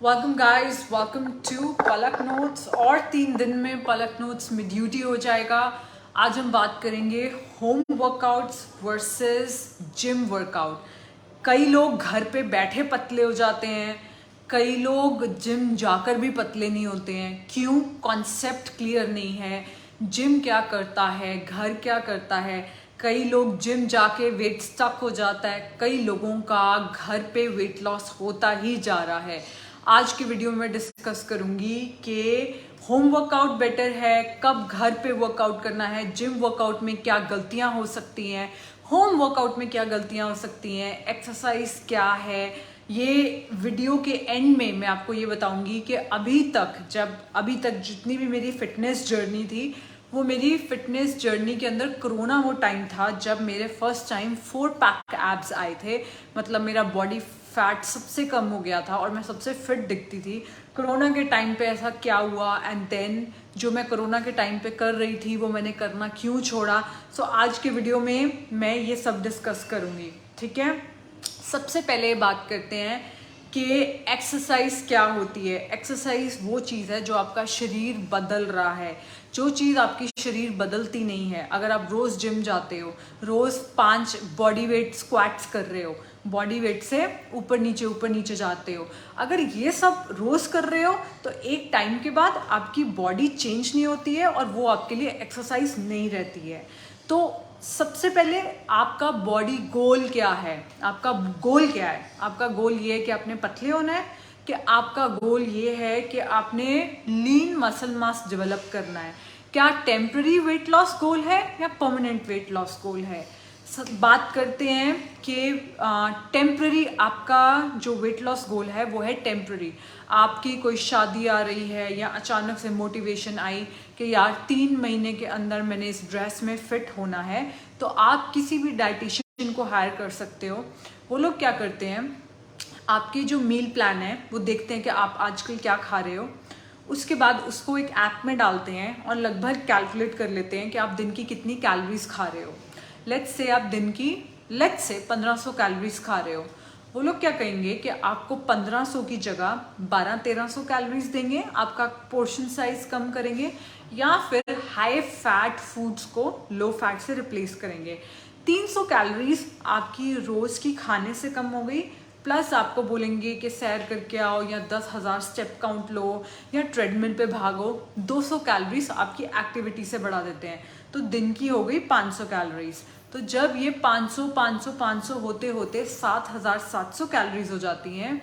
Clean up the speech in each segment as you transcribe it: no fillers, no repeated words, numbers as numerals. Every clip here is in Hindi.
Welcome guys, welcome to Palak notes. और 3 दिन में पलक नोट्स में ड्यूटी हो जाएगा। आज हम बात करेंगे home workouts versus gym workout. कई लोग घर पे बैठे पतले हो जाते हैं, कई लोग जिम जाकर भी पतले नहीं होते हैं। क्यों? कॉन्सेप्ट क्लियर नहीं है। जिम क्या करता है, घर क्या करता है। कई लोग जिम जाके वेट स्टक हो जाता है, कई लोगों का घर पे वेट लॉस होता ही जा रहा है। आज की वीडियो में डिस्कस करूंगी कि होम वर्कआउट बेटर है, कब घर पे वर्कआउट करना है, जिम वर्कआउट में क्या गलतियां हो सकती हैं, होम वर्कआउट में क्या गलतियां हो सकती हैं, एक्सरसाइज क्या है। ये वीडियो के एंड में मैं आपको ये बताऊंगी कि अभी तक जितनी भी मेरी फिटनेस जर्नी थी, वो मेरी फिटनेस जर्नी के अंदर कोरोना वो टाइम था जब मेरे फर्स्ट टाइम 4 पैक एब्स आए थे। मतलब मेरा बॉडी फैट सबसे कम हो गया था और मैं सबसे फिट दिखती थी। कोरोना के टाइम पे ऐसा क्या हुआ, एंड देन जो मैं कोरोना के टाइम पे कर रही थी वो मैंने करना क्यों छोड़ा। सो आज के वीडियो में मैं ये सब डिस्कस करूँगी। ठीक है, सबसे पहले बात करते हैं कि एक्सरसाइज क्या होती है। एक्सरसाइज वो चीज़ है जो आपका शरीर बदल रहा है। जो चीज़ आपकी शरीर बदलती नहीं है, अगर आप रोज़ जिम जाते हो, रोज़ 5 बॉडी वेट स्क्वाट्स कर रहे हो, बॉडी वेट से ऊपर नीचे जाते हो, अगर ये सब रोज़ कर रहे हो तो एक टाइम के बाद आपकी बॉडी चेंज नहीं होती है और वो आपके लिए एक्सरसाइज नहीं रहती है। तो सबसे पहले आपका बॉडी गोल क्या है? आपका गोल क्या है? आपका गोल ये है कि आपने पतले होना है, कि आपका गोल ये है कि आपने लीन मसल मास डेवलप करना है। क्या टेम्पररी वेट लॉस गोल है या परमानेंट वेट लॉस गोल है? बात करते हैं कि टेम्पररी आपका जो वेट लॉस गोल है वो है टेम्पररी। आपकी कोई शादी आ रही है या अचानक से मोटिवेशन आई कि यार 3 महीने के अंदर मैंने इस ड्रेस में फिट होना है, तो आप किसी भी डाइटिशियन को हायर कर सकते हो। वो लोग क्या करते हैं, आपके जो मील प्लान है वो देखते हैं कि आप आजकल क्या खा रहे हो, उसके बाद उसको एक ऐप में डालते हैं और लगभग कैलकुलेट कर लेते हैं कि आप दिन की कितनी कैलोरीज खा रहे हो। लेट्स से आप दिन की 1500 कैलोरीज खा रहे हो। वो लोग क्या कहेंगे कि आपको 1500 की जगह 1200-1300 कैलोरीज देंगे, आपका पोर्शन साइज कम करेंगे, या फिर हाई फैट फूड्स को लो फैट से रिप्लेस करेंगे। 300 कैलोरीज आपकी रोज की खाने से कम हो गई, प्लस आपको बोलेंगे कि सैर करके आओ या 10,000 स्टेप काउंट लो या ट्रेडमिल पे भागो। 200 कैलोरीज आपकी एक्टिविटी से बढ़ा देते हैं, तो दिन की हो गई 500 कैलोरीज। तो जब ये 500 होते होते 7,700 कैलोरीज हो जाती हैं,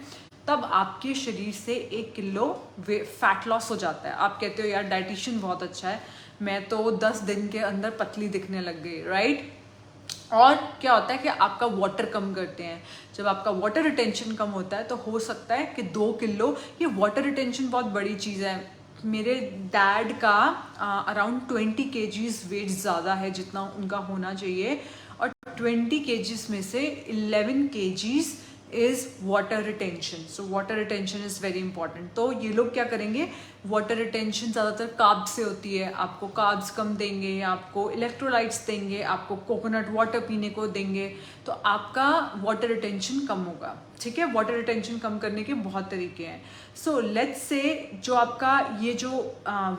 तब आपके शरीर से 1 किलो फैट लॉस हो जाता है। आप कहते हो यार डाइटिशियन बहुत अच्छा है, मैं तो 10 दिन के अंदर पतली दिखने लग गई, राइट। और क्या होता है कि आपका वाटर कम करते हैं। जब आपका वाटर रिटेंशन कम होता है तो हो सकता है कि 2 किलो, ये वाटर रिटेंशन बहुत बड़ी चीज़ है। मेरे डैड का अराउंड 20 केजीज वेट ज़्यादा है जितना उनका होना चाहिए, और 20 केजीज में से 11 KGs is water retention. So water retention is very important. तो ये लोग क्या करेंगे, वाटर रिटेंशन ज़्यादातर कार्ब्स से होती है, आपको कार्ब्स कम देंगे, आपको इलेक्ट्रोलाइट्स देंगे, आपको कोकोनट वाटर पीने को देंगे, तो आपका वाटर रिटेंशन कम होगा। ठीक है, वाटर रिटेंशन कम करने के बहुत तरीके हैं। सो लेट्स से जो आपका ये जो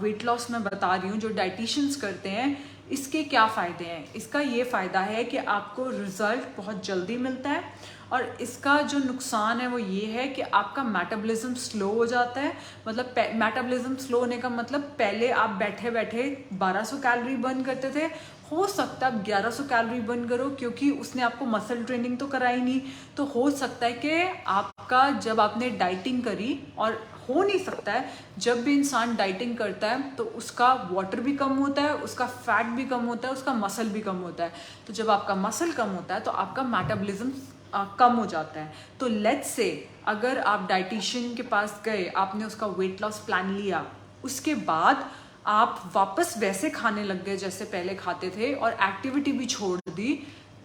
वेट लॉस मैं बता रही हूँ जो डाइटिशियंस करते हैं, इसके क्या फ़ायदे हैं? इसका ये फ़ायदा है कि आपको रिजल्ट बहुत जल्दी मिलता है, और इसका जो नुकसान है वो ये है कि आपका मेटाबॉलिज्म स्लो हो जाता है। मतलब मेटाबॉलिज्म स्लो होने का मतलब, पहले आप बैठे बैठे 1200 कैलोरी बर्न करते थे, हो सकता है आप 1100 कैलोरी बर्न करो, क्योंकि उसने आपको मसल ट्रेनिंग तो कराई नहीं। तो हो सकता है कि आपका, जब आपने डाइटिंग करी, और हो नहीं सकता है, जब भी इंसान डाइटिंग करता है तो उसका वाटर भी कम होता है, उसका फैट भी कम होता है, उसका मसल भी कम होता है। तो जब आपका मसल कम होता है तो आपका मेटाबॉलिज्म कम हो जाता है। तो लेट्स से अगर आप डाइटिशियन के पास गए, आपने उसका वेट लॉस प्लान लिया, उसके बाद आप वापस वैसे खाने लग गए जैसे पहले खाते थे और एक्टिविटी भी छोड़ दी,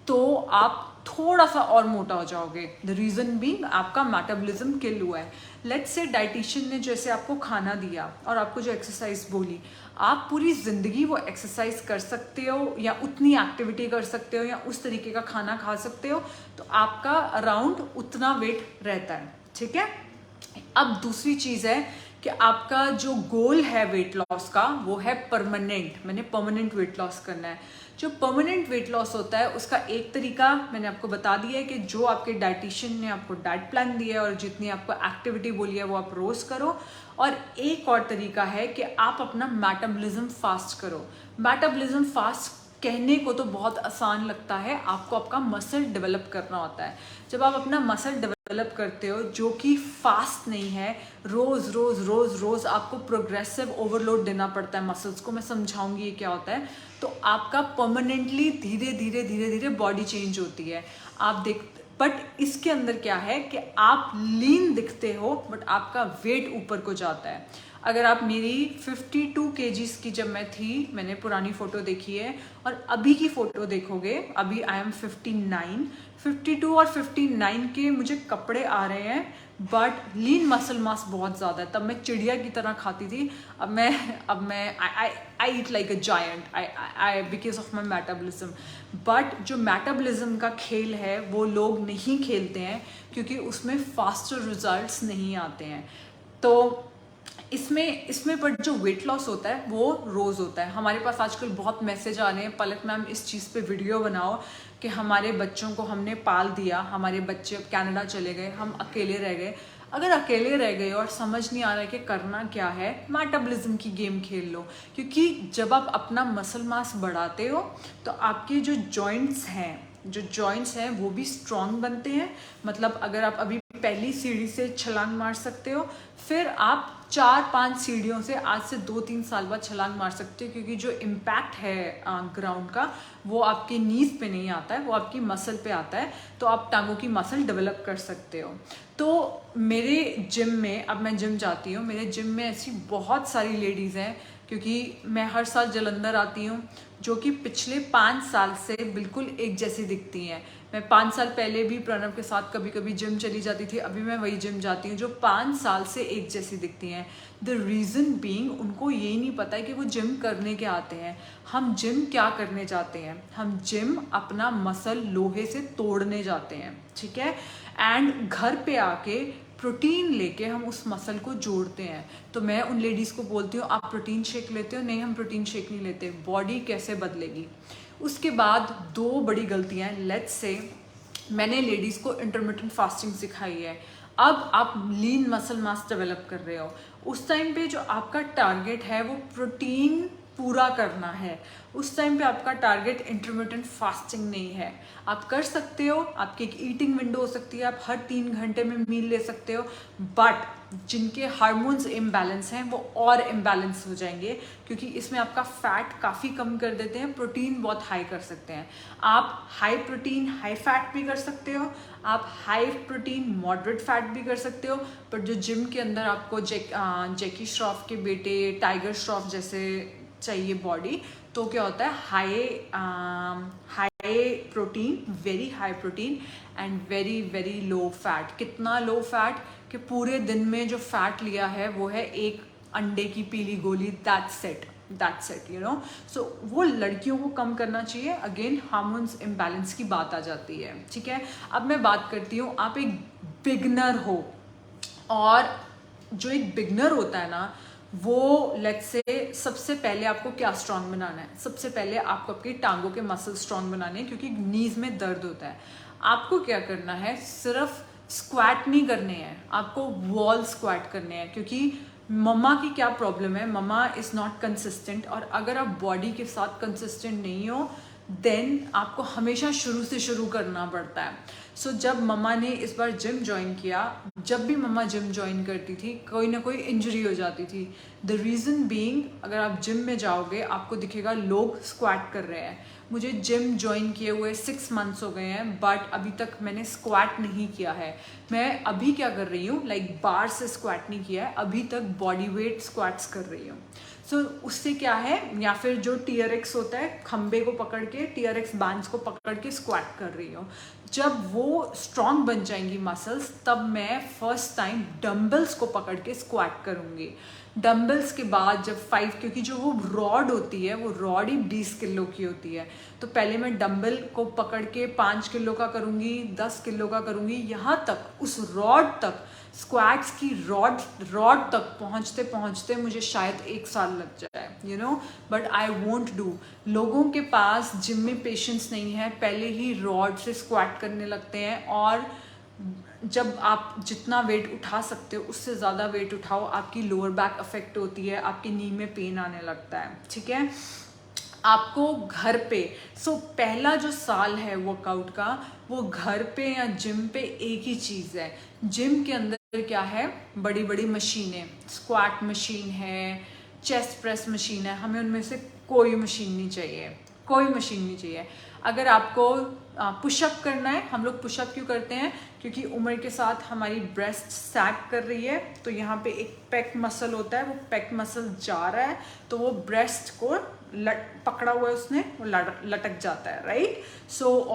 तो आप थोड़ा सा और मोटा हो जाओगे। द रीज़न बीइंग आपका मेटाबॉलिज्म किल हुआ है। लेट्स से डाइटिशियन ने जैसे आपको खाना दिया और आपको जो एक्सरसाइज बोली, आप पूरी ज़िंदगी वो एक्सरसाइज कर सकते हो या उतनी एक्टिविटी कर सकते हो या उस तरीके का खाना खा सकते हो, तो आपका अराउंड उतना वेट रहता है। ठीक है, अब दूसरी चीज़ है कि आपका जो गोल है वेट लॉस का वो है परमानेंट, मैंने परमानेंट वेट लॉस करना है। जो परमानेंट वेट लॉस होता है उसका एक तरीका मैंने आपको बता दिया है कि जो आपके डाइटिशियन ने आपको डाइट प्लान दिया है और जितनी आपको एक्टिविटी बोली है वो आप रोज़ करो। और एक और तरीका है कि आप अपना मेटाबॉलिज्म फास्ट करो। मेटाबॉलिज्म फास्ट कहने को तो बहुत आसान लगता है, आपको आपका मसल डेवलप करना होता है। जब आप अपना मसल डेवलप करते हो जो कि फास्ट नहीं है, रोज़ रोज़ रोज़ रोज़ आपको प्रोग्रेसिव ओवरलोड देना पड़ता है मसल्स को। मैं समझाऊंगी ये क्या होता है। तो आपका परमानेंटली धीरे धीरे धीरे धीरे बॉडी चेंज होती है। आप देख, बट इसके अंदर क्या है कि आप लीन दिखते हो बट आपका वेट ऊपर को जाता है। अगर आप मेरी 52 kgs की जब मैं थी, मैंने पुरानी फ़ोटो देखी है और अभी की फ़ोटो देखोगे, अभी आई एम 59, 52 और 59 के मुझे कपड़े आ रहे हैं बट लीन मसल मास बहुत ज़्यादा है। तब मैं चिड़िया की तरह खाती थी, अब मैं I eat like a giant I because of my metabolism. But जो मेटाबॉलिज्म का खेल है वो लोग नहीं खेलते हैं क्योंकि उसमें फास्टर रिजल्ट्स नहीं आते हैं। तो इसमें पर जो वेट लॉस होता है वो रोज़ होता है। हमारे पास आजकल बहुत मैसेज आ रहे हैं, पलक मैम इस चीज़ पे वीडियो बनाओ कि हमारे बच्चों को हमने पाल दिया, हमारे बच्चे अब कनाडा चले गए, हम अकेले रह गए। अगर अकेले रह गए और समझ नहीं आ रहा है कि करना क्या है, मेटाबॉलिज्म की गेम खेल लो। क्योंकि जब आप अपना मसल मास बढ़ाते हो तो आपके जो जॉइंट्स हैं वो भी स्ट्रॉन्ग बनते हैं। मतलब अगर आप अभी पहली सीढ़ी से छलांग मार सकते हो, फिर आप 4-5 सीढ़ियों से आज से 2-3 साल बाद छलांग मार सकते हो, क्योंकि जो इम्पैक्ट है ग्राउंड का वो आपके नीज पे नहीं आता है, वो आपकी मसल पे आता है। तो आप टांगों की मसल डेवलप कर सकते हो। तो मेरे जिम में, अब मैं जिम जाती हूँ, मेरे जिम में ऐसी बहुत सारी लेडीज़ हैं, क्योंकि मैं हर साल जलंधर आती हूँ, जो कि पिछले 5 साल से बिल्कुल एक जैसी दिखती हैं। मैं 5 साल पहले भी प्रणव के साथ कभी कभी जिम चली जाती थी, अभी मैं वही जिम जाती हूँ, जो 5 साल से एक जैसी दिखती हैं। द रीज़न बीइंग उनको यही नहीं पता है कि वो जिम करने के आते हैं। हम जिम क्या करने जाते हैं? हम जिम अपना मसल लोहे से तोड़ने जाते हैं, ठीक है। एंड घर पे आके प्रोटीन लेके हम उस मसल को जोड़ते हैं। तो मैं उन लेडीज़ को बोलती हूँ, आप प्रोटीन शेक लेते हो? नहीं, हम प्रोटीन शेक नहीं लेते। बॉडी कैसे बदलेगी? उसके बाद 2 बड़ी गलतियाँ हैं। लेट्स से मैंने लेडीज़ को इंटरमिटेंट फास्टिंग सिखाई है, अब आप लीन मसल मास डेवलप कर रहे हो। उस टाइम पे जो आपका टारगेट है वो प्रोटीन पूरा करना है, उस टाइम पे आपका टारगेट इंटरमिटेंट फास्टिंग नहीं है। आप कर सकते हो, आपकी एक ईटिंग विंडो हो सकती है, आप हर 3 घंटे में मील ले सकते हो, बट जिनके हार्मोन्स इम्बैलेंस हैं वो और इम्बैलेंस हो जाएंगे, क्योंकि इसमें आपका फैट काफ़ी कम कर देते हैं, प्रोटीन बहुत हाई कर सकते हैं। आप हाई प्रोटीन हाई फैट भी कर सकते हो, आप हाई प्रोटीन मॉडरेट फैट भी कर सकते हो। पर जो जिम के अंदर आपको जैकी श्रॉफ के बेटे टाइगर श्रॉफ जैसे चाहिए बॉडी, तो क्या होता है, high protein, very high protein and very very low fat. कितना लो फैट कि पूरे दिन में जो फैट लिया है वो है एक अंडे की पीली गोली, दैट्स इट, यू नो। सो वो लड़कियों को कम करना चाहिए। अगेन हार्मोन्स इम्बैलेंस की बात आ जाती है, ठीक है। अब मैं बात करती हूँ, आप एक बिगनर हो, और जो एक बिगनर होता है ना, वो लेट्स से सबसे पहले आपको क्या स्ट्रांग बनाना है? सबसे पहले आपको आपकी टांगों के मसल स्ट्रांग बनाने हैं, क्योंकि नीज में दर्द होता है। आपको क्या करना है? सिर्फ स्क्वाट नहीं करने हैं, आपको वॉल स्क्वाट करने हैं। क्योंकि मम्मा की क्या प्रॉब्लम है, मम्मा इज़ नॉट कंसिस्टेंट, और अगर आप बॉडी के साथ कंसिस्टेंट नहीं हो देन आपको हमेशा शुरू से शुरू करना पड़ता है। सो जब मम्मा ने इस बार जिम ज्वाइन किया, जब भी मम्मा जिम ज्वाइन करती थी कोई ना कोई इंजरी हो जाती थी। द रीज़न बीइंग, अगर आप जिम में जाओगे आपको दिखेगा लोग स्क्वाट कर रहे हैं। मुझे जिम ज्वाइन किए हुए 6 मंथ्स हो गए हैं, बट अभी तक मैंने स्क्वाट नहीं किया है। मैं अभी क्या कर रही हूँ, लाइक बार से स्क्वाट नहीं किया है, अभी तक बॉडी वेट स्क्वाट्स कर रही हूँ। सो उससे क्या है, या फिर जो TRX होता है, खंबे को पकड़ के TRX बैंड्स को पकड़ के स्क्वाट कर रही हूँ। जब वो स्ट्रॉन्ग बन जाएंगी मसल्स, तब मैं फर्स्ट टाइम डम्बल्स को पकड़ के स्क्वाट करूँगी। डम्बल्स के बाद जब 5, क्योंकि जो वो रॉड होती है वो रॉड ही 20 किलो की होती है, तो पहले मैं डम्बल को पकड़ के 5 किलो का करूँगी, 10 किलो का करूँगी, यहाँ तक उस रॉड तक स्क्वाट्स की रॉड तक पहुंचते पहुंचते मुझे शायद 1 साल लग जाए, बट आई वोंट डू। लोगों के पास जिम में पेशेंस नहीं है, पहले ही रॉड से स्क्वाट करने लगते हैं, और जब आप जितना वेट उठा सकते हो उससे ज़्यादा वेट उठाओ, आपकी लोअर बैक अफेक्ट होती है, आपकी नी में पेन आने लगता है। ठीक है, आपको घर पे पहला जो साल है वर्कआउट का, वो घर पे या जिम पे एक ही चीज़ है। जिम के अंदर क्या है, बड़ी बड़ी मशीनें, स्क्वाट मशीन है, चेस्ट प्रेस मशीन है, हमें उनमें से कोई मशीन नहीं चाहिए, कोई मशीन नहीं चाहिए। अगर आपको पुशअप करना है, हम लोग पुशअप क्यों करते हैं, क्योंकि उम्र के साथ हमारी ब्रेस्ट सैग कर रही है, तो यहाँ पे एक पेक मसल होता है, वो पेक मसल जा रहा है, तो वो ब्रेस्ट को पकड़ा हुआ है उसने, वो लटक जाता है, राइट।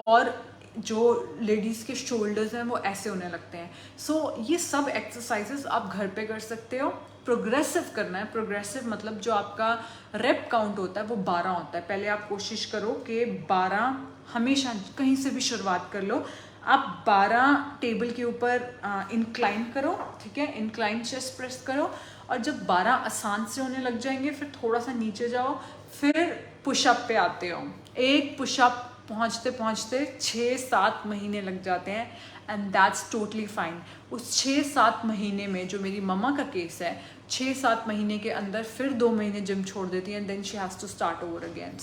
और जो लेडीज़ के शोल्डर्स हैं वो ऐसे होने लगते हैं। ये सब एक्सरसाइजेस आप घर पे कर सकते हो। प्रोग्रेसिव करना है, प्रोग्रेसिव मतलब जो आपका रेप काउंट होता है वो 12 होता है। पहले आप कोशिश करो कि 12, हमेशा कहीं से भी शुरुआत कर लो, आप 12 टेबल के ऊपर इंक्लाइन करो, ठीक है, इंक्लाइन चेस्ट प्रेस करो, और जब 12 आसान से होने लग जाएंगे फिर थोड़ा सा नीचे जाओ, फिर पुशअप पे आते हो। एक पुशअप पहुंचते पहुंचते 6-7 महीने लग जाते हैं, एंड दैट्स टोटली फाइन। उस 6-7 महीने में, जो मेरी मम्मा का केस है, 6-7 महीने के अंदर फिर 2 महीने जिम छोड़ देती हैं, then she has to start over again.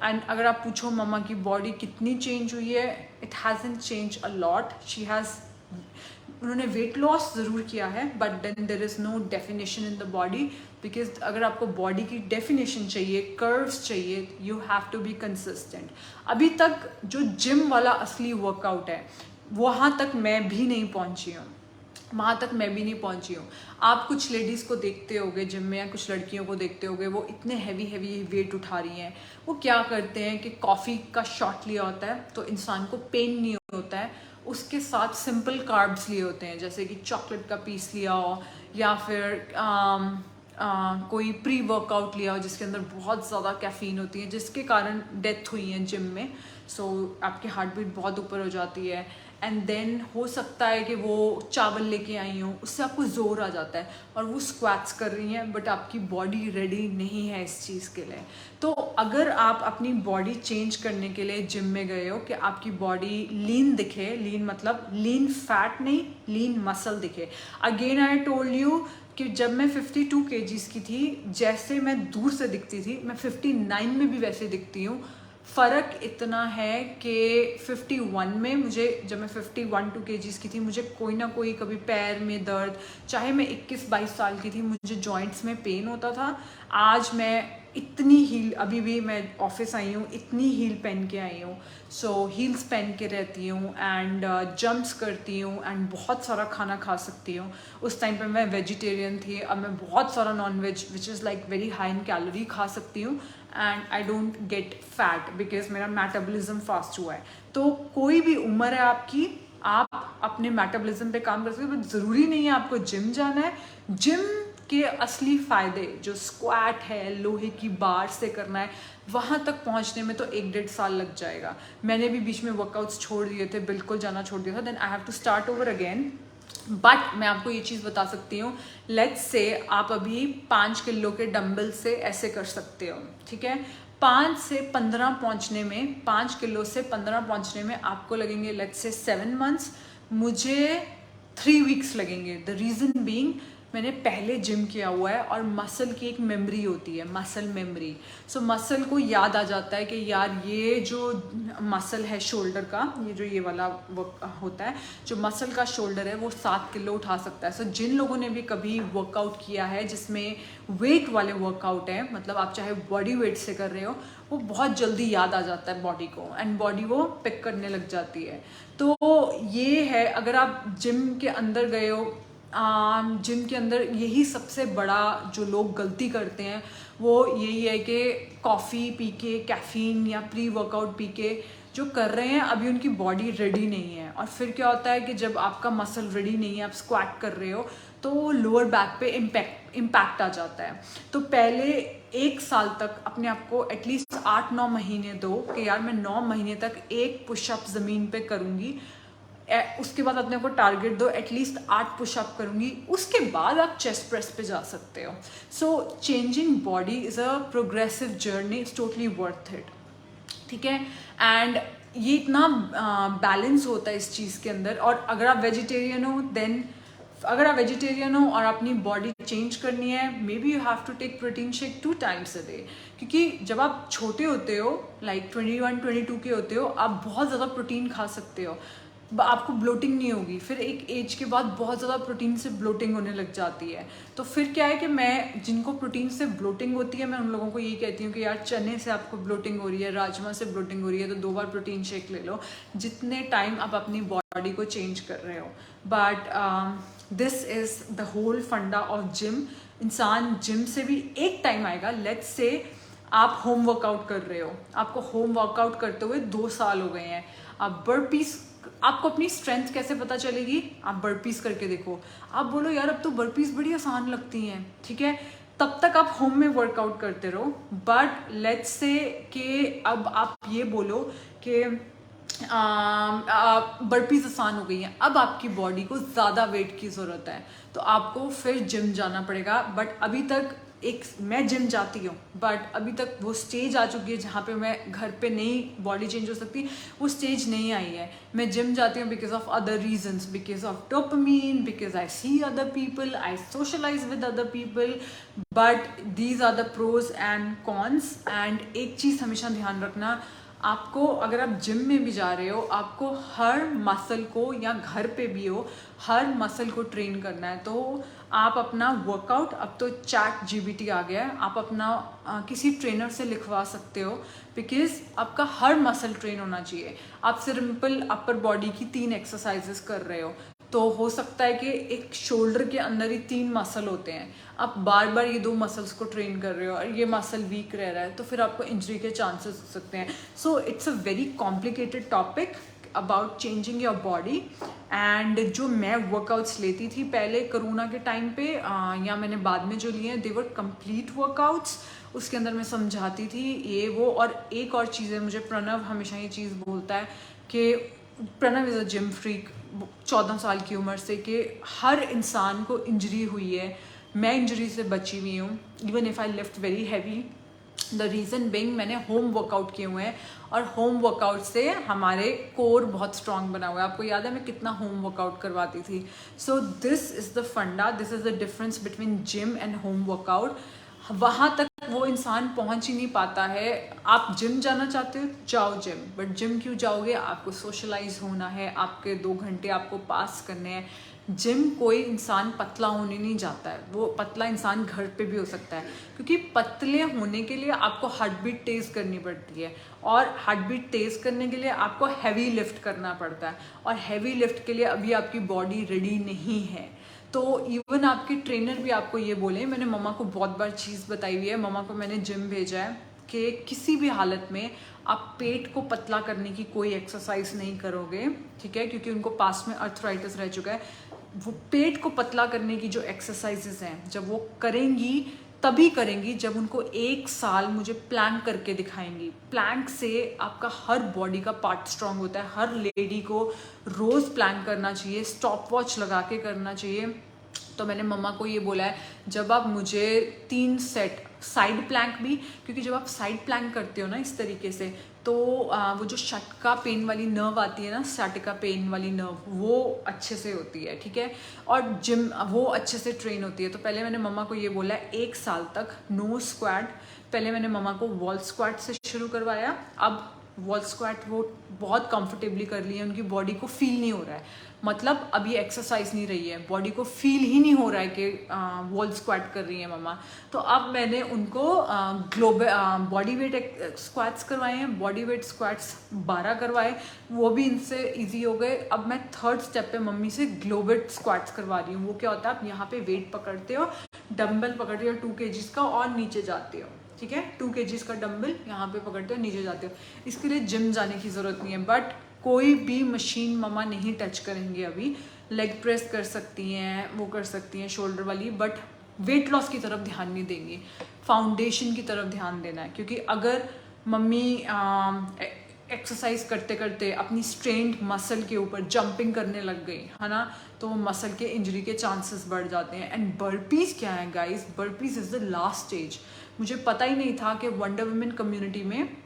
And अगर आप पूछो मम्मा की बॉडी कितनी चेंज हुई है, it hasn't change a lot. उन्होंने वेट लॉस ज़रूर किया है, but then there is no definition in the body, because अगर आपको बॉडी की डेफिनेशन चाहिए, कर्व्स चाहिए, you have to be consistent. अभी तक जो जिम वाला असली वर्कआउट है, वहाँ तक मैं भी नहीं पहुँची हूँ, वहाँ तक मैं भी नहीं पहुँची हूँ। आप कुछ लेडीज़ को देखते होगे जिम में, या कुछ लड़कियों को देखते होगे, वो इतने हैवी वेट उठा रही हैं। वो क्या करते हैं कि कॉफ़ी का शॉट लिया होता है तो इंसान को पेन नहीं होता है, उसके साथ सिंपल कार्ब्स लिए होते हैं, जैसे कि चॉकलेट का पीस लिया हो, या फिर कोई प्री वर्कआउट लिया हो जिसके अंदर बहुत ज़्यादा कैफीन होती है, जिसके कारण डेथ हुई है जिम में। आपकी हार्ट बीट बहुत ऊपर हो जाती है, एंड देन हो सकता है कि वो चावल लेके आई हो, उससे आपको ज़ोर आ जाता है और वो स्क्वाट्स कर रही हैं, बट आपकी बॉडी रेडी नहीं है इस चीज़ के लिए। तो अगर आप अपनी बॉडी चेंज करने के लिए जिम में गए हो कि आपकी बॉडी लीन दिखे, लीन मतलब लीन फैट नहीं, लीन मसल दिखे। अगेन आई टोल्ड यू कि जब मैं 52 kgs की थी, जैसे मैं दूर से दिखती थी, मैं 59 में भी वैसे दिखती हूँ। फ़र्क इतना है कि 51 में मुझे, जब मैं 51-2 kgs की थी, मुझे कोई ना कोई कभी पैर में दर्द, चाहे मैं 21-22 साल की थी, मुझे जॉइंट्स में पेन होता था। आज मैं इतनी हील, अभी भी मैं ऑफिस आई हूँ, इतनी हील पहन के आई हूँ, हील्स पहन के रहती हूँ, एंड जंप्स करती हूँ, एंड बहुत सारा खाना खा सकती हूँ। उस टाइम पे मैं वेजिटेरियन थी, अब मैं बहुत सारा non ways which is like very high in calorie खा सकती हूँ, and I don't get fat because मेरा मेटाबॉलिज्म फास्ट हुआ है। तो कोई भी उम्र है आपकी, आप अपने मेटाबॉलिज्म पे काम कर सकते हो, बट ज़रूरी नहीं है आपको जिम जाना है। जिम के असली फ़ायदे जो स्क्वाट है, लोहे की बार से करना है, वहाँ तक पहुँचने में तो 1-1.5 साल लग जाएगा। मैंने भी बीच में वर्कआउट्स छोड़ दिए थे, बिल्कुल जाना छोड़ दिया था, then I have to start over again. But मैं आपको ये चीज़ बता सकती हूँ, लेट्स से आप अभी 5 किलो के डंबल से ऐसे कर सकते हो, ठीक है। 5 से 15 पहुँचने में, 5 किलो से 15 पहुँचने में आपको लगेंगे लेट्स से 7 मंथ्स, मुझे 3 वीक्स लगेंगे। द रीज़न बीइंग, मैंने पहले जिम किया हुआ है, और मसल की एक मेमोरी होती है, मसल मेमोरी। मसल को याद आ जाता है कि यार ये जो मसल है शोल्डर का, ये वाला होता है, जो मसल का शोल्डर है वो 7 किलो उठा सकता है। जिन लोगों ने भी कभी वर्कआउट किया है जिसमें वेट वाले वर्कआउट है, मतलब आप चाहे बॉडी वेट से कर रहे हो, वो बहुत जल्दी याद आ जाता है बॉडी को, एंड बॉडी वो पिक करने लग जाती है। तो ये है, अगर आप जिम के अंदर गए हो, जिम के अंदर यही सबसे बड़ा जो लोग गलती करते हैं वो यही है कि कॉफ़ी पी के, कैफ़ीन या प्री वर्कआउट पी के जो कर रहे हैं, अभी उनकी बॉडी रेडी नहीं है। और फिर क्या होता है कि जब आपका मसल रेडी नहीं है, आप स्क्वाट कर रहे हो, तो लोअर बैक पे इम्पैक्ट आ जाता है। तो पहले 1 साल तक अपने आप को एटलीस्ट 8-9 महीने दो कि यार मैं 9 महीने तक एक पुशअप ज़मीन पे करूँगी, उसके बाद अपने को टारगेट दो एटलीस्ट 8 पुशअप करूँगी, उसके बाद आप चेस्ट प्रेस पे जा सकते हो। So changing body is a progressive journey, it's totally worth it, ठीक है। एंड ये इतना बैलेंस होता है इस चीज़ के अंदर। और अगर आप वेजिटेरियन हो देन, अगर आप वेजिटेरियन हो और अपनी बॉडी चेंज करनी है, maybe you have to take protein shake 2 times a day। क्योंकि जब आप छोटे होते हो, लाइक 21-22 के होते हो, आप बहुत ज़्यादा प्रोटीन खा सकते हो, आपको ब्लोटिंग नहीं होगी। फिर एक एज के बाद बहुत ज़्यादा प्रोटीन से ब्लोटिंग होने लग जाती है। तो फिर क्या है कि मैं जिनको प्रोटीन से ब्लोटिंग होती है, मैं उन लोगों को यही कहती हूँ कि यार चने से आपको ब्लोटिंग हो रही है, राजमा से ब्लोटिंग हो रही है, तो 2 बार प्रोटीन शेक ले लो, जितने टाइम आप अपनी बॉडी को चेंज कर रहे हो। But this is the whole funda of gym. इंसान जिम से भी एक टाइम आएगा, लेट्स से आप होम वर्कआउट कर रहे हो, आपको होम वर्कआउट करते हुए 2 साल हो गए हैं, आप बर्पीस, आपको अपनी स्ट्रेंथ कैसे पता चलेगी? आप बर्पीस करके देखो, आप बोलो यार अब तो बर्पीस बड़ी आसान लगती हैं, ठीक है, तब तक आप होम में वर्कआउट करते रहो। बट लेट्स से कि अब आप ये बोलो कि बर्पीज आसान हो गई हैं, अब आपकी बॉडी को ज़्यादा वेट की ज़रूरत है, तो आपको फिर जिम जाना पड़ेगा। बट अभी तक मैं जिम जाती हूँ, बट अभी तक वो स्टेज आ चुकी है जहाँ पे मैं घर पे नहीं बॉडी चेंज हो सकती, वो स्टेज नहीं आई है। मैं जिम जाती हूँ because of other reasons, because of dopamine, because I see other people, I socialise with other people, but these are the pros and cons. And एक चीज़ हमेशा ध्यान रखना, आपको अगर आप जिम में भी जा रहे हो, आपको हर मसल को, या घर पे भी हो, हर मसल को ट्रेन करना है। तो आप अपना वर्कआउट, अब तो चैट जीपीटी आ गया है, आप अपना किसी ट्रेनर से लिखवा सकते हो, बिकॉज आपका हर मसल ट्रेन होना चाहिए। आप सिंपल अपर बॉडी की 3 एक्सरसाइजेस कर रहे हो, तो हो सकता है कि एक शोल्डर के अंदर ही 3 मसल होते हैं, आप बार बार ये 2 मसल्स को ट्रेन कर रहे हो और ये मसल वीक रह रहा है, तो फिर आपको इंजरी के चांसेस हो सकते हैं। So it's a very complicated topic about changing your body. And जो मैं वर्कआउट्स लेती थी पहले कोरोना के टाइम पे, या मैंने बाद में जो लिए हैं, दे वर कंप्लीट वर्कआउट्स। उसके अंदर मैं समझाती थी ये वो। और एक और चीज़ है, मुझे प्रणव हमेशा ये चीज़ बोलता है कि Pranav is a gym freak 14 साल की उम्र से, कि हर इंसान को इंजरी हुई है, मैं इंजरी से बची हुई हूँ, even if I lift very heavy. The reason Bing मैंने होम वर्कआउट किए हुए हैं, और होम वर्कआउट से हमारे कोर बहुत स्ट्रांग बना हुआ है। आपको याद है मैं कितना होम वर्कआउट करवाती थी। सो दिस इज़ द फंडा, this is the difference between gym and home workout. वहाँ तक वो इंसान पहुँच ही नहीं पाता है। आप जिम जाना चाहते हो, जाओ जिम, बट जिम क्यों जाओगे? आपको सोशलाइज होना है, आपके 2 घंटे आपको पास करने हैं। जिम कोई इंसान पतला होने नहीं जाता है, वो पतला इंसान घर पे भी हो सकता है, क्योंकि पतले होने के लिए आपको हार्ट बीट तेज़ करनी पड़ती है, और हार्ट बीट तेज़ करने के लिए आपको हैवी लिफ्ट करना पड़ता है, और हैवी लिफ्ट के लिए अभी आपकी बॉडी रेडी नहीं है। तो इवन आपके ट्रेनर भी आपको ये बोले, मैंने मम्मा को बहुत बार चीज़ बताई हुई है, मम्मा को मैंने जिम भेजा है कि किसी भी हालत में आप पेट को पतला करने की कोई एक्सरसाइज नहीं करोगे, ठीक है, क्योंकि उनको पास में अर्थराइटिस रह चुका है। वो पेट को पतला करने की जो एक्सरसाइजेस हैं, जब वो करेंगी तभी करेंगी जब उनको 1 साल मुझे प्लैंक करके दिखाएंगी। प्लैंक से आपका हर बॉडी का पार्ट स्ट्रांग होता है। हर लेडी को रोज़ प्लैंक करना चाहिए, स्टॉप वॉच लगा के करना चाहिए। तो मैंने मम्मा को ये बोला है, जब आप मुझे 3 सेट साइड प्लैंक भी, क्योंकि जब आप साइड प्लैंक करते हो ना इस तरीके से, तो वो जो शटका पेन वाली नर्व आती है ना, साटिका पेन वाली नर्व, वो अच्छे से होती है, ठीक है, और जिम वो अच्छे से ट्रेन होती है। तो पहले मैंने मम्मा को ये बोला है 1 साल तक नो स्क्वाट। पहले मैंने मम्मा को वॉल स्क्वाट से शुरू करवाया, अब वॉल स्क्वाट वो बहुत कंफर्टेबली कर ली है, उनकी बॉडी को फील नहीं हो रहा है, मतलब अब ये एक्सरसाइज नहीं रही है, बॉडी को फील ही नहीं हो रहा है कि वॉल स्क्वाट कर रही है मम्मा। तो अब मैंने उनको बॉडी वेट स्क्वाट्स करवाए हैं, बॉडी वेट स्क्वाट्स 12 करवाए, वो भी इनसे इजी हो गए। अब मैं 3rd स्टेप पे मम्मी से ग्लोवेट स्क्वाट्स करवा रही हूँ। वो क्या होता है, आप यहाँ पे वेट पकड़ते हो, डम्बल पकड़ते हो 2 kg का, और नीचे जाते हो, ठीक है, 2 kg का डम्बल यहाँ पे पकड़ते हो, नीचे जाते हो। इसके लिए जिम जाने की ज़रूरत नहीं है, बट कोई भी मशीन मम्मा नहीं टच करेंगे अभी। लेग प्रेस कर सकती हैं, वो कर सकती हैं शोल्डर वाली, बट वेट लॉस की तरफ ध्यान नहीं देंगी, फाउंडेशन की तरफ ध्यान देना है। क्योंकि अगर मम्मी एक्सरसाइज करते करते अपनी स्ट्रेंड मसल के ऊपर जंपिंग करने लग गई है ना, तो मसल के इंजरी के चांसेस बढ़ जाते हैं। एंड बर्पीज़ क्या है guys, burpees is the last stage. मुझे पता ही नहीं था कि वंडर वुमेन कम्युनिटी में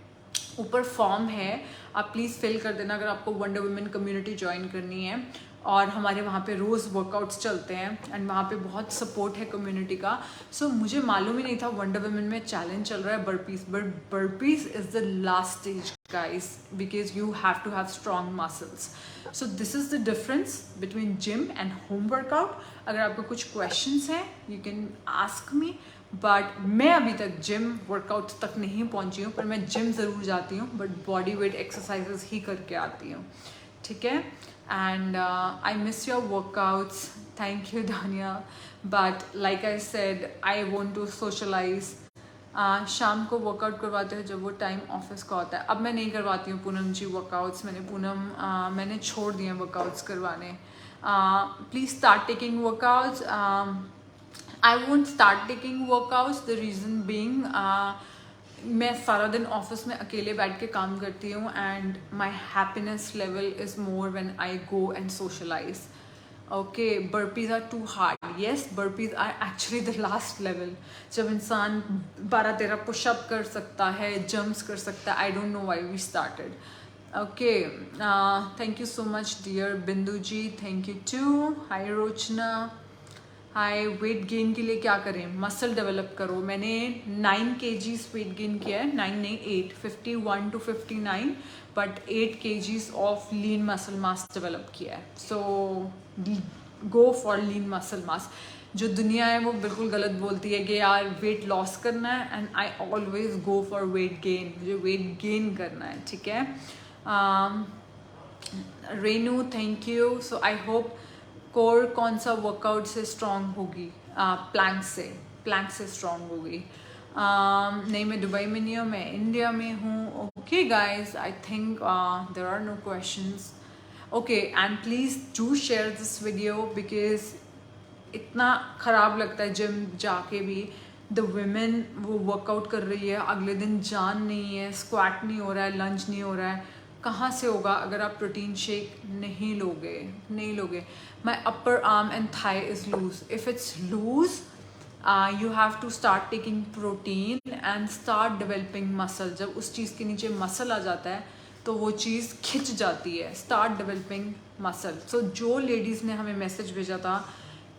ऊपर फॉर्म है, आप प्लीज़ फिल कर देना अगर आपको वंडर वुमेन कम्युनिटी ज्वाइन करनी है। और हमारे वहाँ पे रोज़ वर्कआउट्स चलते हैं एंड वहाँ पे बहुत सपोर्ट है कम्युनिटी का। सो मुझे मालूम ही नहीं था वंडर वुमेन में चैलेंज चल रहा है burpees, but burpees is the last stage guys, because you have to have strong muscles. So this is the difference between gym and home workout. अगर आपको कुछ questions हैं you can ask me, but मैं अभी तक gym workout तक नहीं पहुंची हूँ, पर मैं gym ज़रूर जाती हूँ, but body weight exercises ही करके आती हूँ, ठीक है। And I miss your workouts, thank you Dania, but like I said I want to socialize. शाम को वर्कआउट करवाते हैं जब वो टाइम ऑफिस का होता है। अब मैं नहीं करवाती हूँ पूनम जी वर्कआउट्स, मैंने छोड़ दिए वर्कआउट्स करवाने। Please start taking workouts. I won't start taking workouts, the reason being मैं सारा दिन ऑफिस में अकेले बैठ के काम करती हूँ and my happiness level is more when I go and socialise. Okay, burpees are too hard. Yes, burpees are actually the last level, जब इंसान 12-13 पुशअप कर सकता है, जंप्स कर सकता है। I don't know why we started. Okay, thank you so much dear Bindu ji, thank you too. Hi Rochana, hi. Weight gain के लिए क्या करें? मसल डेवलप करो। मैंने 9 kgs वेट गेन किया है, 9 नहीं 8, 51 to 59, but 8 kgs of lean muscle mass develop किया है। So go for lean muscle mass. जो दुनिया है वो बिल्कुल गलत बोलती है कि यार वेट लॉस करना है, and I always go for weight gain. मुझे वेट गेन करना है, ठीक है। Renu, thank you. So I hope core कौन सा वर्कआउट से स्ट्रॉन्ग होगी? प्लैंक से स्ट्रॉन्ग होगी। नहीं, मैं दुबई में नहीं हूँ, मैं इंडिया में हूँ। Okay guys, I think there are no questions. Okay, and please do share this video, because इतना ख़राब लगता है जिम जाके भी। द वुमेन वो वर्कआउट कर रही है, अगले दिन जान नहीं है, स्क्वाट नहीं हो रहा है, लंच नहीं हो रहा है। कहाँ से होगा अगर आप प्रोटीन शेक नहीं लोगे। My upper arm and thigh is loose. If it's loose you have to start taking protein and start developing muscle. जब उस चीज़ के नीचे मसल आ जाता है तो वो चीज़ खिंच जाती है। start developing muscle. So जो लेडीज़ ने हमें मैसेज भेजा था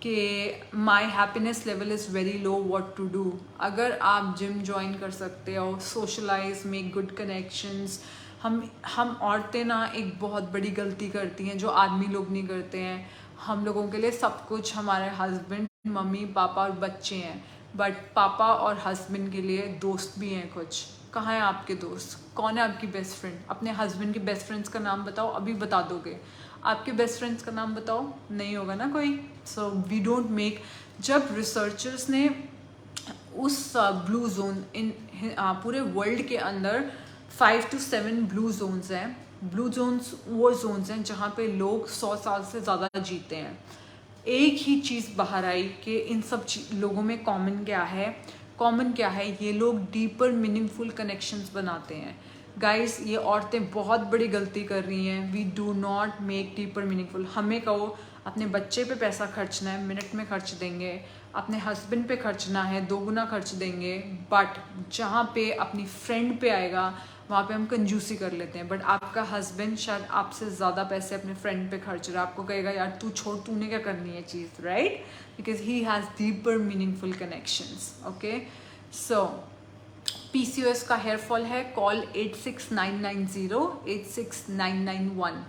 कि my happiness level is very low, what to do, अगर आप जिम ज्वाइन कर सकते हो, socialize, make good connections। हम औरतें ना एक बहुत बड़ी गलती करती हैं जो आदमी लोग नहीं करते हैं। हम लोगों के लिए सब कुछ हमारे हस्बैंड, मम्मी, पापा और बच्चे हैं, बट पापा और हस्बैंड के लिए दोस्त भी हैं कुछ। कहाँ हैं आपके दोस्त? कौन है आपकी बेस्ट फ्रेंड? अपने हस्बैंड के बेस्ट फ्रेंड्स का नाम बताओ, अभी बता दोगे। आपके बेस्ट फ्रेंड्स का नाम बताओ, नहीं होगा ना कोई। So we don't make. जब रिसर्चर्स ने उस ब्लू जोन इन पूरे वर्ल्ड के अंदर 5 to 7 ब्लू जोन्स हैं। ब्लू जोन्स वो जोन्स हैं जहाँ पे लोग 100 साल से ज़्यादा जीते हैं। एक ही चीज़ बाहर आई कि इन सब लोगों में कॉमन क्या है, ये लोग डीपर मीनिंगफुल कनेक्शंस बनाते हैं। गाइस, ये औरतें बहुत बड़ी गलती कर रही हैं। We do not make deeper meaningful. हमें कहो अपने बच्चे पे पैसा खर्चना है, मिनट में खर्च देंगे। अपने हस्बैंड पे खर्चना है, 2 गुना खर्च देंगे। बट जहाँ पे अपनी फ्रेंड पे आएगा वहाँ पे हम कंजूसी कर लेते हैं। बट आपका हस्बैंड शायद आपसे ज़्यादा पैसे अपने फ्रेंड पे खर्च रहा है, आपको कहेगा यार तू छोड़, तूने क्या करनी है चीज़, right? Because he has deeper meaningful connections. Okay, so PCOS का हेयर फॉल है, कॉल 86990 86991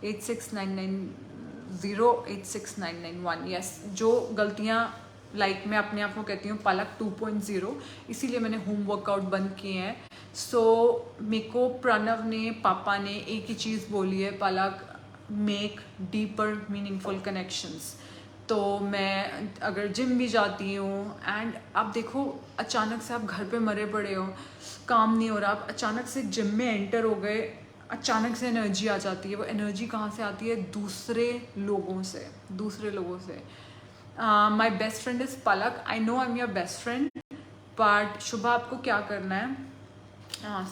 86990 86991। यस, जो गलतियाँ लाइक मैं अपने आप को कहती हूँ पलक 2.0, इसीलिए मैंने होम वर्कआउट बंद किए हैं। सो मेरे को प्रणव ने, पापा ने एक ही चीज़ बोली है, पलक मेक डीपर मीनिंगफुल कनेक्शंस। तो मैं अगर जिम भी जाती हूँ एंड आप देखो अचानक से आप घर पे मरे पड़े हो, काम नहीं हो रहा, आप अचानक से जिम में एंटर हो गए, अचानक से एनर्जी आ जाती है। वो एनर्जी कहाँ से आती है? दूसरे लोगों से। My best friend is Palak. I know I am your best friend, but Shubha आपको क्या करना है?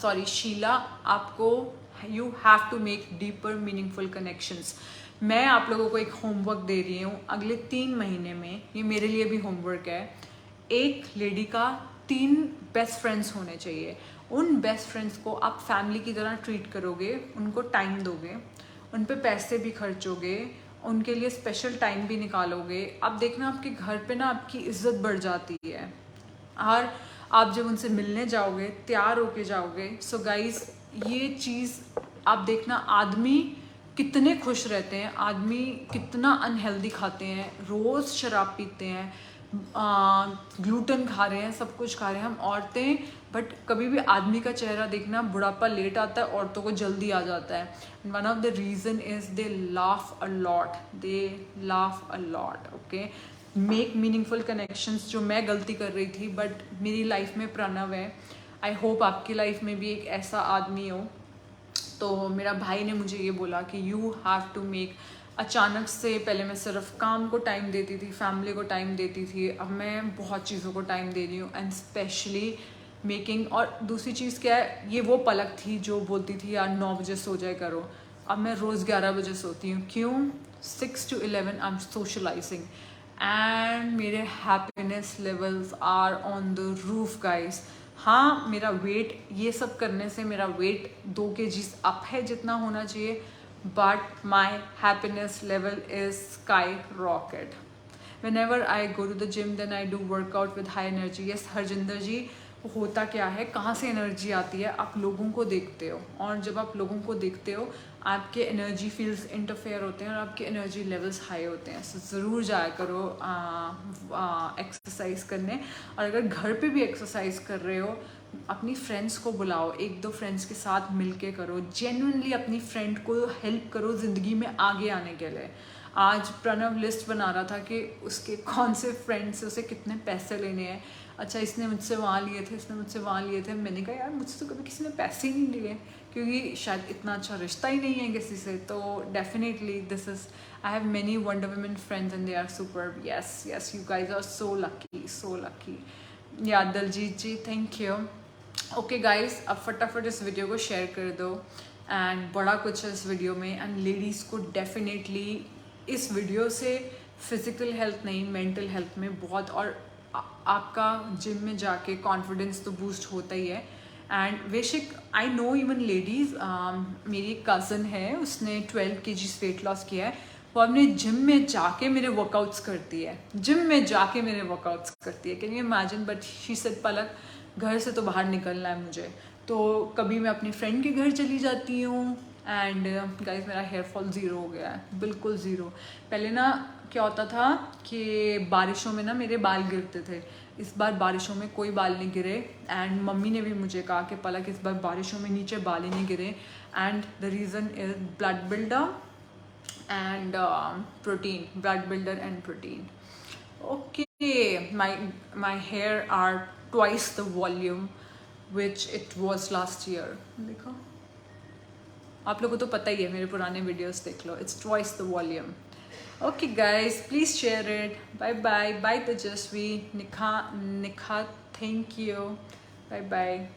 सॉरी शीला, आपको you have to make deeper meaningful connections. मैं आप लोगों को एक होमवर्क दे रही हूँ अगले 3 महीने में, ये मेरे लिए भी होमवर्क है। एक लेडी का 3 बेस्ट फ्रेंड्स होने चाहिए। उन बेस्ट फ्रेंड्स को आप फैमिली की तरह ट्रीट करोगे, उनको टाइम दोगे, उन पे पैसे भी खर्चोगे, उनके लिए स्पेशल टाइम भी निकालोगे। आप देखना आपके घर पे ना आपकी इज्जत बढ़ जाती है। और आप जब उनसे मिलने जाओगे, तैयार होके जाओगे, सो गाइज ये चीज़ आप देखना, आदमी कितने खुश रहते हैं, आदमी कितना अनहेल्दी खाते हैं, रोज़ शराब पीते हैं, ग्लूटन खा रहे हैं, सब कुछ खा रहे हैं हम औरतें, बट कभी भी आदमी का चेहरा देखना, बुढ़ापा लेट आता है, औरतों को जल्दी आ जाता है। One of the reason is they laugh a lot, okay. Make meaningful connections, जो मैं गलती कर रही थी, बट मेरी लाइफ में प्रणव है। आई होप आपकी लाइफ में भी एक ऐसा आदमी हो। तो मेरा भाई ने मुझे ये बोला कि यू हैव टू मेक, अचानक से पहले मैं सिर्फ काम को टाइम देती थी, फैमिली को टाइम देती थी, अब मैं बहुत चीज़ों को टाइम दे रही हूँ, एंड स्पेशली मेकिंग। और दूसरी चीज़ क्या है, ये वो पलक थी जो बोलती थी यार 9 बजे सो जाए करो, अब मैं रोज़ 11 बजे सोती हूँ। क्यों? 6 to 11 I am socialising, and मेरे happiness levels are on the roof guys. हाँ, मेरा वेट, ये सब करने से मेरा वेट 2 kg अप है जितना होना चाहिए, but my happiness level is sky rocket. Whenever I go to the gym, then I do workout with high energy. Yes, Harjinder ji, होता क्या है, कहाँ से एनर्जी आती है? आप लोगों को देखते हो, और जब आप लोगों को देखते हो आपके एनर्जी फील्ड्स इंटरफेयर होते हैं और आपके एनर्जी लेवल्स हाई होते हैं। सो ज़रूर जाया करो एक्सरसाइज करने। और अगर घर पे भी एक्सरसाइज कर रहे हो, अपनी फ्रेंड्स को बुलाओ, 1-2 फ्रेंड्स के साथ मिलके करो, जेन्युइनली अपनी फ्रेंड को हेल्प करो ज़िंदगी में आगे आने के लिए। आज प्रणव लिस्ट बना रहा था कि उसके कौन से फ्रेंड से उसे कितने पैसे लेने हैं। अच्छा, इसने मुझसे वहाँ लिए थे, इसने मुझसे वहाँ लिए थे। मैंने कहा यार मुझसे तो कभी किसी ने पैसे ही नहीं लिए, क्योंकि शायद इतना अच्छा रिश्ता ही नहीं है किसी से। तो definitely this is, I have many wonder women friends and they are superb. Yes you guys are so lucky. Yeah Daljeet ji, thank you. Okay guys, अब फटाफट इस वीडियो को शेयर कर दो, एंड बड़ा कुछ है इस वीडियो में। एंड लेडीज़ को डेफिनेटली इस वीडियो से फिज़िकल हेल्थ नहीं, मेंटल हेल्थ में बहुत, और आपका जिम में जाके कॉन्फिडेंस तो बूस्ट होता ही है। एंड बेशक आई नो इवन लेडीज़, मेरी कज़न है, उसने 12 kg वेट लॉस किया है, वो अपने जिम में जाके मेरे वर्कआउट्स करती है, can you imagine? But she said Palak, घर से तो बाहर निकलना है मुझे, तो कभी मैं अपनी फ्रेंड के घर चली जाती हूँ। एंड गाइस, मेरा हेयर फॉल 0 हो गया है, बिल्कुल 0। पहले ना क्या होता था कि बारिशों में ना मेरे बाल गिरते थे, इस बार बारिशों में कोई बाल नहीं गिरे। एंड मम्मी ने भी मुझे कहा कि पलक इस बार बारिशों में नीचे बाल ही नहीं गिरे, and the reason is blood builder and protein, blood builder and protein. Okay, my hair are twice the volume which it was last year. देखो, आप लोगों को तो पता ही है, मेरे पुराने वीडियोस देख लो, it's twice the volume. Okay guys, please share it. Bye bye, bye Tejaswi, Nikha, thank you, bye bye.